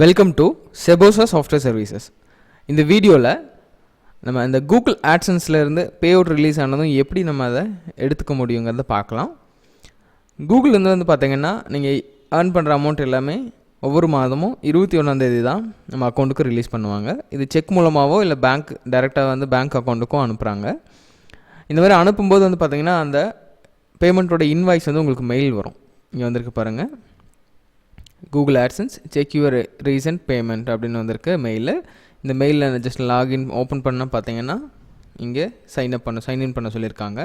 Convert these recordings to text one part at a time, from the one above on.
Welcome to Sebosa software services. இந்த வீடியோவில் நம்ம இந்த கூகுள் ஆட்சன்ஸ்லேருந்து பே அவுட் ரிலீஸ் ஆனதும் எப்படி நம்ம அதை எடுத்துக்க முடியுங்கிறத பார்க்கலாம். கூகுள்லேருந்து வந்து பார்த்திங்கன்னா நீங்கள் ஏர்ன் பண்ணுற அமௌண்ட் எல்லாமே ஒவ்வொரு மாதமும் 21 தான் நம்ம அக்கௌண்ட்டுக்கு ரிலீஸ் பண்ணுவாங்க. இது செக் மூலமாகவோ இல்லை பேங்க் டைரெக்டாக வந்து பேங்க் அக்கௌண்ட்டுக்கும் அனுப்புகிறாங்க. இந்த மாதிரி அனுப்பும்போது வந்து பார்த்திங்கன்னா அந்த பேமெண்ட்டோட இன்வாய்ஸ் வந்து உங்களுக்கு மெயில் வரும். இங்கே வந்திருக்கு பாருங்கள், Google ஆட்சன்ஸ் check your recent payment அப்படின்னு வந்திருக்கு மெயிலில். இந்த மெயிலில் ஜஸ்ட் லாகின் ஓப்பன் பண்ணால் பார்த்தீங்கன்னா இங்கே சைன்இன் பண்ண சொல்லியிருக்காங்க.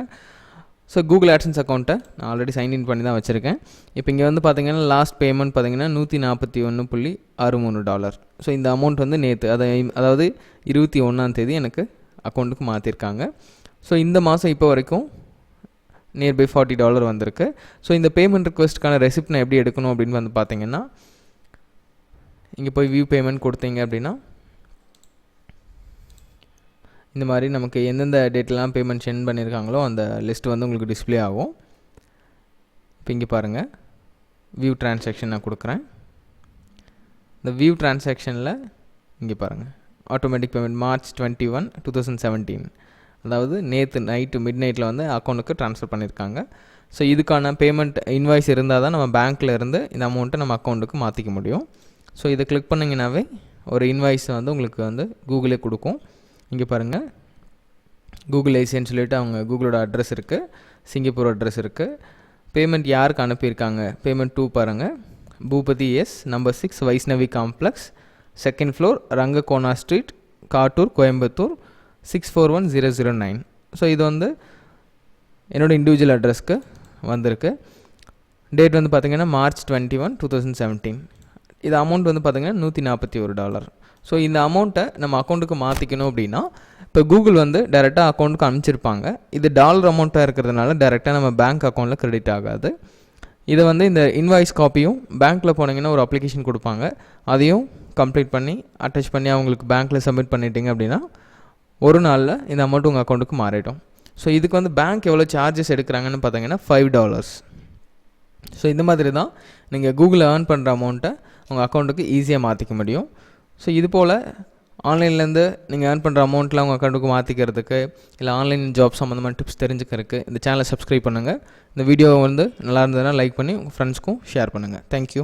ஸோ கூகுள் ஆட்சன்ஸ் அக்கௌண்ட்டை நான் ஆல்ரெடி சைன்இன் பண்ணி தான் வச்சுருக்கேன். இப்போ இங்கே வந்து பார்த்தீங்கன்னா லாஸ்ட் பேமெண்ட் பார்த்தீங்கன்னா $141.63. ஸோ இந்த அமௌண்ட் வந்து நேற்று அதாவது 21 எனக்கு அக்கௌண்ட்டுக்கு மாற்றிருக்காங்க. ஸோ இந்த மாதம் இப்போ வரைக்கும் நியர்பை $40 வந்திருக்கு. ஸோ இந்த பேமெண்ட் ரிக்வெஸ்ட்டுக்கான ரெசிப்ட் நான் எப்படி எடுக்கணும் அப்படின்னு வந்து பார்த்தீங்கன்னா இங்கே போய் வியூ பேமெண்ட் கொடுத்தீங்க அப்படின்னா இந்த மாதிரி நமக்கு எந்தெந்த டேட்லாம் பேமெண்ட் சென்ட் பண்ணியிருக்காங்களோ அந்த லிஸ்ட் வந்து உங்களுக்கு டிஸ்பிளே ஆகும். இப்போ இங்கே பாருங்கள், வியூ டிரான்சாக்ஷன் நான் கொடுக்குறேன். இந்த வியூ டிரான்சாக்ஷனில் இங்கே பாருங்கள், ஆட்டோமேட்டிக் பேமெண்ட் March 21, 2017, அதாவது நேற்று நைட்டு மிட் நைட்டில் வந்து அக்கௌண்ட்டுக்கு ட்ரான்ஸ்ஃபர் பண்ணியிருக்காங்க. ஸோ இதுக்கான பேமெண்ட் இன்வாய்ஸ் இருந்தால் தான் நம்ம பேங்க்கில் இருந்து இந்த அமௌண்ட்டை நம்ம அக்கௌண்ட்டுக்கு மாற்றிக்க முடியும். ஸோ இதை கிளிக் பண்ணிங்கனாவே ஒரு இன்வாய்ஸ் வந்து உங்களுக்கு வந்து கூகுளே கொடுக்கும். இங்கே பாருங்கள், கூகுள் ஐசின்னு சொல்லிவிட்டு அவங்க கூகுளோட அட்ரஸ் இருக்குது, சிங்கப்பூர் அட்ரஸ் இருக்குது. பேமெண்ட் யாருக்கு அனுப்பியிருக்காங்க, பேமெண்ட் 2 பாருங்கள், Boopathi S, number 6, Vaishnavi complex, 2nd floor, Rangakona street, Kattur, Coimbatore 641009. So இது வந்து என்னோடய இண்டிவிஜுவல் அட்ரஸ்க்கு வந்திருக்கு. டேட் வந்து பார்த்திங்கன்னா March 21, 2017. இது அமௌண்ட் வந்து பார்த்திங்கன்னா $141. ஸோ இந்த அமௌண்ட்டை நம்ம அக்கௌண்ட்டுக்கு மாற்றிக்கணும் அப்படின்னா இப்போ கூகுள் வந்து டைரெக்டாக அக்கௌண்ட்டுக்கு அனுப்பிச்சிருப்பாங்க. இது டாலர் அமௌண்ட்டாக இருக்கிறதுனால டைரெக்டாக நம்ம பேங்க் அக்கௌண்ட்டில் கிரெடிட் ஆகாது. இதை வந்து இந்த இன்வாய்ஸ் காப்பியும் பேங்க்கில் போனீங்கன்னா ஒரு அப்ளிகேஷன் கொடுப்பாங்க, அதையும் கம்ப்ளீட் பண்ணி அட்டாச் பண்ணி அவங்களுக்கு பேங்க்கில் சப்மிட் பண்ணிட்டீங்க அப்படின்னா ஒரு நாளில் இந்த அமௌண்ட் உங்கள் அக்கௌண்ட்டுக்கு மாறிடும். ஸோ இதுக்கு வந்து பேங்க் எவ்வளோ சார்ஜஸ் எடுக்கிறாங்கன்னு பார்த்தீங்கன்னா $5. ஸோ இந்த மாதிரி தான் நீங்கள் கூகுளில் ஏர்ன் பண்ணுற அமௌண்ட்டை உங்கள் அக்கௌண்ட்டுக்கு ஈஸியாக மாற்றிக்க முடியும். ஸோ இது போல் ஆன்லைன்லேருந்து நீங்கள் ஏர்ன் பண்ணுற அமௌண்ட்டில் உங்கள் அக்கௌண்ட்டுக்கு மாற்றிக்கிறதுக்கு இல்லை ஆன்லைன் ஜாப் சம்மந்தமான டிப்ஸ் தெரிஞ்சுக்கிறதுக்கு இந்த சேனலை சப்ஸ்கிரைப் பண்ணுங்கள். இந்த வீடியோ வந்து நல்லா இருந்ததுன்னா லைக் பண்ணி உங்கள் ஃப்ரெண்ட்ஸ்க்கும் ஷேர் பண்ணுங்கள். தேங்க்யூ.